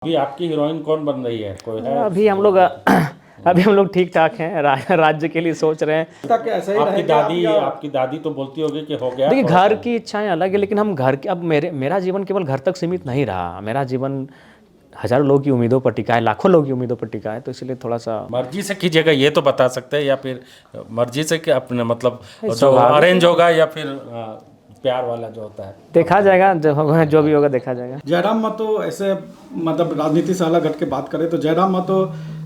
अभी आपकी हीरोइन कौन बन रही है, कोई है? अभी हम लोग ठीक ठाक हैं। राज्य के लिए सोच रहे हैं। तक ऐसा ही आपकी दादी तो बोलती होगी कि हो गया। देखिए, थोड़ा घर सा। की इच्छाएं अलग है, लेकिन हम घर के अब मेरा जीवन केवल घर तक सीमित नहीं रहा। मेरा जीवन हज़ारों लोगों की उम्मीदों पर टिका है, लाखों लोगों की उम्मीदों पर टिका है। तो इसलिए थोड़ा सा मर्जी से कीजिएगा ये तो बता सकते हैं, या फिर मर्जी से कि अपने मतलब जो स्वाभाविक। अरेंज होगा या फिर प्यार वाला जो होता है। देखा जाएगा, जो होगा जो भी होगा देखा जाएगा। जयराम महतो ऐसे मतलब राजनीति से अलग हट के बात करें तो जयराम महतो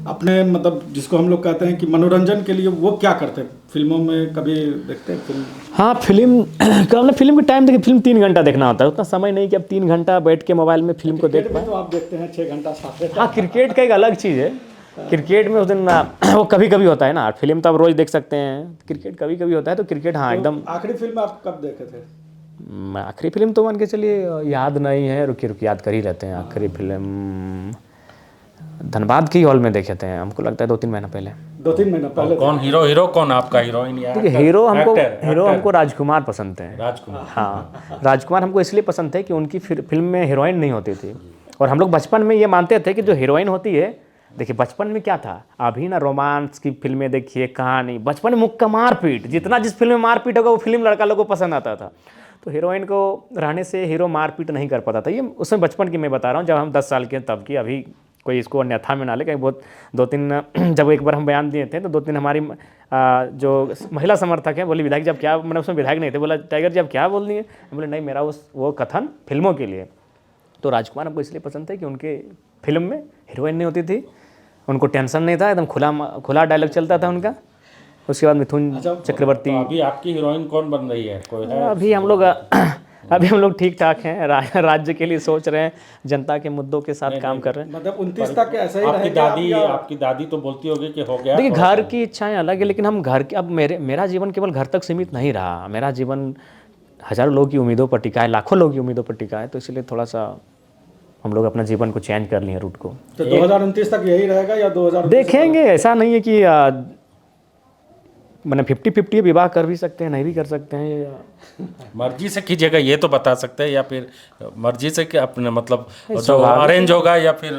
अपने मतलब जिसको हम लोग कहते हैं कि मनोरंजन के लिए वो क्या करते हैं? फिल्मों में कभी देखते हैं फिल्म? हाँ, फिल्म के टाइम देखिए, फिल्म 3 घंटा देखना होता है। उतना समय नहीं कि अब 3 घंटा बैठ के मोबाइल में फिल्म को देख पाए। तो आप देखते हैं 6 घंटा 7 घंटा। हाँ, क्रिकेट का एक अलग चीज़ है। क्रिकेट में उस दिन वो कभी कभी होता है ना, फिल्म तो आप रोज़ देख सकते हैं। क्रिकेट कभी कभी होता है, तो क्रिकेट हाँ एकदम। आखिरी फिल्म आप कब देखे थे? आखिरी फिल्म तो मान के चलिए याद नहीं है, रुकिए याद कर ही लेते हैं। आखिरी फिल्म धनबाद की हॉल में देखे थे, हमको लगता है 2-3 महीना पहले। 2-3 महीना पहले। कौन हीरो कौन आपका, हीरोइन या देखिए, हीरो हमको राजकुमार पसंद थे। राजकुमार। हाँ, राजकुमार हमको इसलिए पसंद थे कि उनकी फिल्म में हीरोइन नहीं होती थी। और हम लोग बचपन में ये मानते थे कि जो हीरोइन होती है, देखिए बचपन में क्या था, अभी ना रोमांस की फिल्में देखिए, कहानी, बचपन में मुक्का मारपीट, जितना जिस फिल्म में मारपीट होगा वो फिल्म लड़का लोगों को पसंद आता था। तो हीरोइन को रहने से हीरो मारपीट नहीं कर पाता था। ये उसमें बचपन की मैं बता रहा हूँ, जब हम 10 साल के तब की। अभी कोई इसको अन्यथा में ना ले, कहीं बहुत 2-3 जब एक बार हम बयान दिए थे तो 2-3 हमारी जो महिला समर्थक हैं बोली, विधायक जब क्या, मैंने उसमें विधायक नहीं थे, बोला टाइगर जी आप क्या बोल दिए? बोले नहीं, मेरा वो कथन फिल्मों के लिए। तो राजकुमार हमको इसलिए पसंद थे कि उनके फिल्म में हीरोइन नहीं होती थी, उनको टेंशन नहीं था, एकदम खुला डायलॉग चलता था उनका। उसके बाद मिथुन चक्रवर्ती। तो अभी आपकी हीरोइन कौन बन रही है, कोई है? अभी हम लोग ठीक ठाक हैं। राज्य के लिए सोच रहे हैं, जनता के मुद्दों के साथ काम कर रहे हैं। मतलब 29 तक ऐसा ही आपकी दादी तो बोलती होगी कि हो गया। देखिए, घर की इच्छाएं अलग है, लेकिन हम घर के अब मेरा जीवन केवल घर तक सीमित नहीं रहा। मेरा जीवन हज़ारों लोगों की उम्मीदों पर टिका है, लाखों लोगों की उम्मीदों पर टिका है। तो इसलिए थोड़ा सा हम लोग अपना जीवन को चेंज कर लिए, रूट को। तो 2029 तक यही रहेगा या 2000 देखेंगे। ऐसा नहीं है कि मैंने 50-50 विवाह कर भी सकते हैं, नहीं भी कर सकते हैं। मर्जी से कीजिएगा ये तो बता सकते हैं, या फिर मर्जी से कि अपने मतलब जो स्वाभाविक। अरेंज होगा या फिर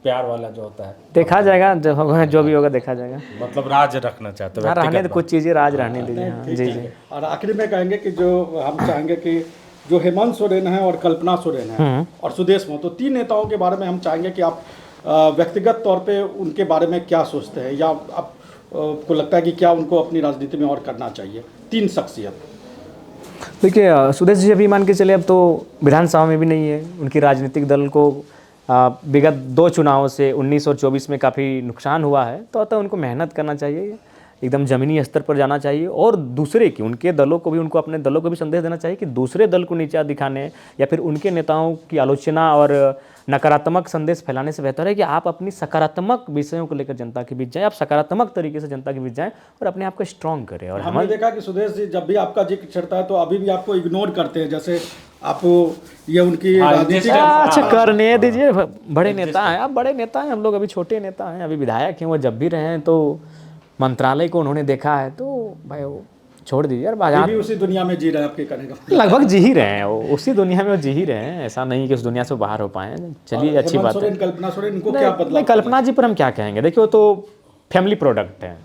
प्यार वाला जो होता है। देखा जाएगा, जो होगा जो भी होगा देखा जाएगा। मतलब राज रखना चाहते हाँ, रहने व्यक्तिगत तो कुछ चीज़ें राज रहने दीजिए। हाँ, जी जी। और आखिरी में कहेंगे कि जो हम चाहेंगे कि जो हेमंत सोरेन है और कल्पना सोरेन है और सुदेश महतो, 3 नेताओं के बारे में हम चाहेंगे कि आप व्यक्तिगत तौर पे उनके बारे में क्या सोचते हैं, या आप को लगता है कि क्या उनको अपनी राजनीति में और करना चाहिए? 3 शख्सियत। देखिए, सुदेश जी अभी मान के चले अब तो विधानसभा में भी नहीं है। उनकी राजनीतिक दल को विगत 2 चुनावों से 19 और 24 में काफ़ी नुकसान हुआ है। तो अतः उनको मेहनत करना चाहिए, एकदम ज़मीनी स्तर पर जाना चाहिए। और दूसरे की, उनके दलों को भी, उनको अपने दलों को भी संदेश देना चाहिए कि दूसरे दल को नीचा दिखाने या फिर उनके नेताओं की आलोचना और नकारात्मक संदेश फैलाने से बेहतर है कि आप अपनी सकारात्मक विषयों को लेकर जनता के बीच जाएं, आप सकारात्मक तरीके से जनता के बीच जाएं और अपने आप को स्ट्रॉन्ग करें। और हमने देखा कि सुदेश जी जब भी आपका जिक्र चढ़ता है तो अभी भी आपको इग्नोर करते हैं, जैसे आप ये उनकी राजनीति अच्छा करने दीजिए, बड़े नेता हैं आप, बड़े नेता हैं, हम लोग अभी छोटे नेता हैं, अभी विधायक हैं। वो जब भी रहे हैं तो मंत्रालय को उन्होंने देखा है, तो भाई वो छोड़ दीजिए यार। बाजार भी उसी दुनिया में जी रहे हैं, आपके कहने का लगभग जी ही रहे हैं, वो उसी दुनिया में वो जी ही रहे हैं। ऐसा नहीं कि उस दुनिया से बाहर हो पाए। चलिए, अच्छी बात है। कल्पना सोरेन, इनको क्या बदला? कल्पना जी पर हम क्या कहेंगे, देखिए वो तो फैमिली प्रोडक्ट है,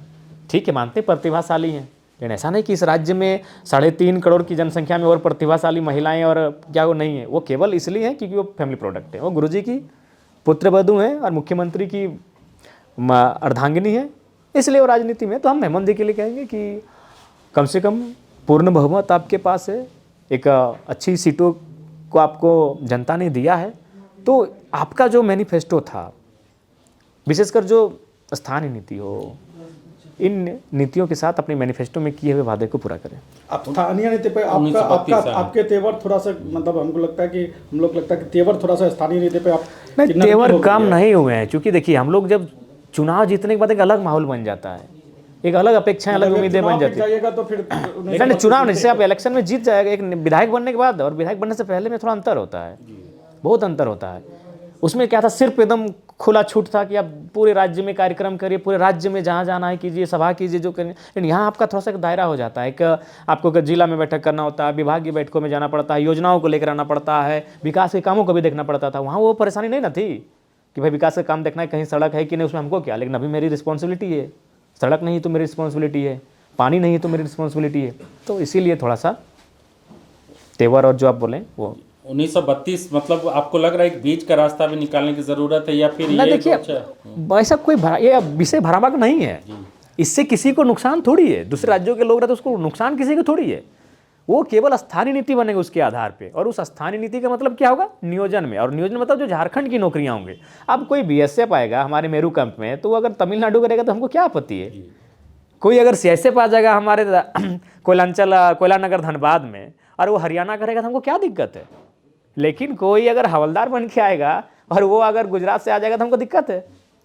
ठीक है, मानते प्रतिभाशाली हैं, लेकिन ऐसा नहीं कि इस राज्य में 3.5 करोड़ की जनसंख्या में और प्रतिभाशाली महिलाएं और क्या वो नहीं है। वो केवल इसलिए हैं क्योंकि वो फैमिली प्रोडक्ट है। वो गुरुजी की पुत्रवधू हैं और मुख्यमंत्री की अर्धांगिनी है, इसलिए वो राजनीति में। तो हम हेमंत जी के लिए कहेंगे कि कम से कम पूर्ण बहुमत आपके पास है, एक अच्छी सीटों को आपको जनता ने दिया है। तो आपका जो मैनिफेस्टो था, विशेषकर जो स्थानीय नीति हो, इन नीतियों के साथ अपने मैनिफेस्टो में किए हुए वादे को पूरा करें। आप स्थानीय नीति पे आपके तेवर थोड़ा सा, मतलब हम लोग लगता है कि तेवर थोड़ा सा स्थानीय नीति पे आप नहीं, तेवर कम नहीं हुए हैं। क्योंकि देखिए, हम लोग जब चुनाव जीतने के बाद एक अलग माहौल बन जाता है, एक अलग अपेक्षाएं, अलग उम्मीदें बन जाती है। तो फिर नहीं, चुनाव नहीं, जैसे आप इलेक्शन में जीत जाएगा, एक विधायक बनने के बाद और विधायक बनने से पहले में थोड़ा अंतर होता है, बहुत अंतर होता है। उसमें क्या था, सिर्फ एकदम खुला छूट था कि आप पूरे राज्य में कार्यक्रम करिए, पूरे राज्य में जहाँ जाना है कीजिए, सभा कीजिए, जो करें। लेकिन यहाँ आपका थोड़ा सा एक दायरा हो जाता है कि आपको अगर जिला में बैठक करना होता है, विभागीय बैठकों में जाना पड़ता है, योजनाओं को लेकर आना पड़ता है, विकास के कामों को भी देखना पड़ता था। वहाँ वो परेशानी नहीं ना थी कि भाई विकास का काम देखना है, कहीं सड़क है कि नहीं, उसमें हमको क्या। लेकिन अभी मेरी रिस्पॉन्सिबिलिटी है, सड़क नहीं तो मेरी रिस्पॉन्सिबिलिटी है, पानी नहीं तो मेरी रिस्पॉन्सिबिलिटी है। तो इसीलिए थोड़ा सा तेवर और जो आप बोलें वो 1932 मतलब आपको लग रहा है एक बीच का रास्ता भी निकालने की ज़रूरत है, या फिर ना। ये देखिए ऐसा कोई ये विषय भ्रामक नहीं है, इससे किसी को नुकसान थोड़ी है। दूसरे राज्यों के लोग रहते उसको नुकसान किसी को थोड़ी है। वो केवल स्थानीय नीति बनेगी उसके आधार पे, और उस स्थानीय नीति का मतलब क्या होगा, नियोजन में। और नियोजन मतलब जो झारखंड की नौकरियां होंगी। अब कोई बीएसएफ आएगा हमारे मेरू कैंप में, तो वो अगर तमिलनाडु करेगा तो हमको क्या आपत्ति है। कोई अगर सीएसएफ आ जाएगा हमारे कोयला नगर धनबाद में, और वो हरियाणा करेगा तो हमको क्या दिक्कत है। लेकिन कोई अगर हवलदार बन के आएगा और वो अगर गुजरात से आ जाएगा तो हमको दिक्कत है।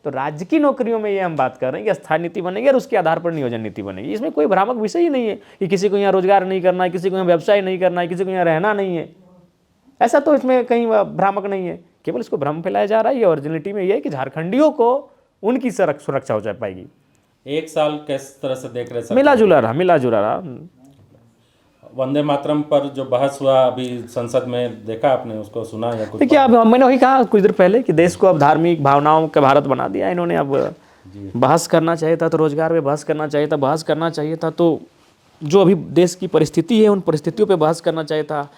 तो राज्य की नौकरियों में ये हम बात कर रहे हैं कि स्थायी नीति बनेगी और उसके आधार पर नियोजन नीति बनेगी। इसमें कोई भ्रामक विषय ही नहीं है कि किसी को यहाँ रोजगार नहीं करना है, किसी को यहाँ व्यवसाय नहीं करना है, किसी को यहाँ रहना नहीं है। ऐसा तो इसमें कहीं भ्रामक नहीं है, केवल इसको भ्रम फैलाया जा रहा है। ये ओरिजिनलिटी में ये है कि झारखंडियों को उनकी सुरक्षा हो जा पाएगी। एक साल किस तरह से देख रहे हैं? मिला जुला रहा। वंदे मातरम पर जो बहस हुआ अभी संसद में, देखा आपने उसको, सुना या कुछ? देखिए अब मैंने वही कहा कुछ देर पहले कि देश को अब धार्मिक भावनाओं का भारत बना दिया इन्होंने। अब बहस करना चाहिए था तो रोजगार पे बहस करना चाहिए था, बहस करना चाहिए था तो जो अभी देश की परिस्थिति है उन परिस्थितियों पे बहस करना चाहिए था।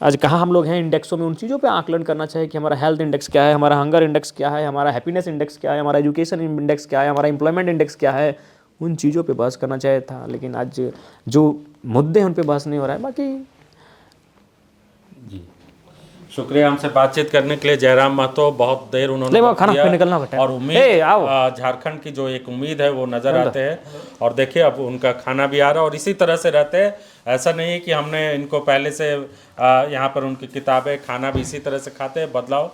आज कहाँ हम लोग हैं इंडेक्सों में, उन चीज़ों पे आकलन करना चाहिए कि हमारा हेल्थ इंडेक्स क्या है, हमारा हंगर इंडेक्स क्या है, हमारा हैप्पीनेस इंडेक्स क्या है, हमारा एजुकेशन इंडेक्स क्या है, हमारा एम्प्लॉयमेंट इंडेक्स क्या है। उन चीज़ों पे बहस करना चाहिए था। लेकिन आज जो मुद्दे हैं उन पे बहस नहीं हो रहा है। बाकी जी, शुक्रिया हमसे बातचीत करने के लिए जयराम महतो। बहुत देर उन्होंने खाना पे निकलना होता है और उम्मीद झारखंड की जो एक उम्मीद है वो नज़र आते हैं। और देखिए अब उनका खाना भी आ रहा है और इसी तरह से रहते हैं। ऐसा नहीं है कि हमने इनको पहले से यहाँ पर उनकी किताबें, खाना भी इसी तरह से खाते हैं। बदलाव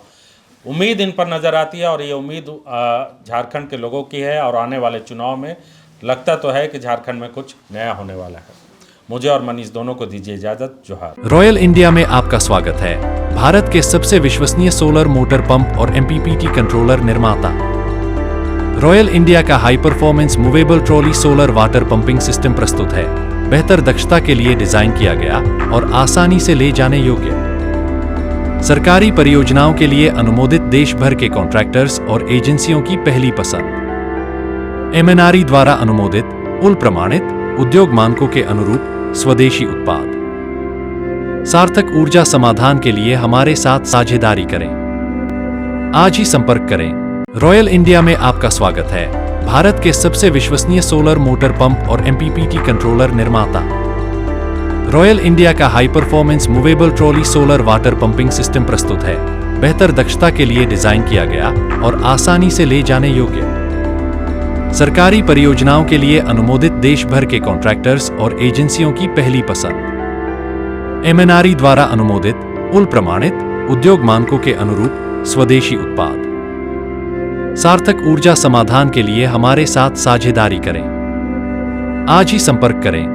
उम्मीद इन पर नज़र आती है और ये उम्मीद झारखंड के लोगों की है। और आने वाले चुनाव में लगता तो है कि झारखंड में कुछ नया होने वाला है। मुझे और मनीष दोनों को दीजिए इजाजत। जोहार। रॉयल इंडिया में आपका स्वागत है। भारत के सबसे विश्वसनीय सोलर मोटर पंप और एमपीपीटी कंट्रोलर निर्माता। रॉयल इंडिया का high performance movable trolley solar water pumping system प्रस्तुत है। बेहतर दक्षता के लिए डिजाइन किया गया और आसानी से ले जाने योग्य। सरकारी परियोजनाओं के लिए अनुमोदित देश भर के कॉन्ट्रैक्टर्स और एजेंसियों की पहली पसंद। एमएनआरई द्वारा अनुमोदित, उल प्रमाणित, उद्योग मानकों के अनुरूप स्वदेशी उत्पाद। सार्थक ऊर्जा समाधान के लिए हमारे साथ साझेदारी करें। आज ही संपर्क करें। रॉयल इंडिया में आपका स्वागत है। भारत के सबसे विश्वसनीय सोलर मोटर पंप और एमपीपीटी कंट्रोलर निर्माता। रॉयल इंडिया का high performance movable trolley solar water pumping system प्रस्तुत है। बेहतर दक्षता के लिए डिजाइन किया गया और आसानी से ले जाने योग्य। सरकारी परियोजनाओं के लिए अनुमोदित देश भर के कॉन्ट्रैक्टर्स और एजेंसियों की पहली पसंद। एमएनआरई द्वारा अनुमोदित, उल प्रमाणित, उद्योग मानकों के अनुरूप स्वदेशी उत्पाद। सार्थक ऊर्जा समाधान के लिए हमारे साथ साझेदारी करें। आज ही संपर्क करें।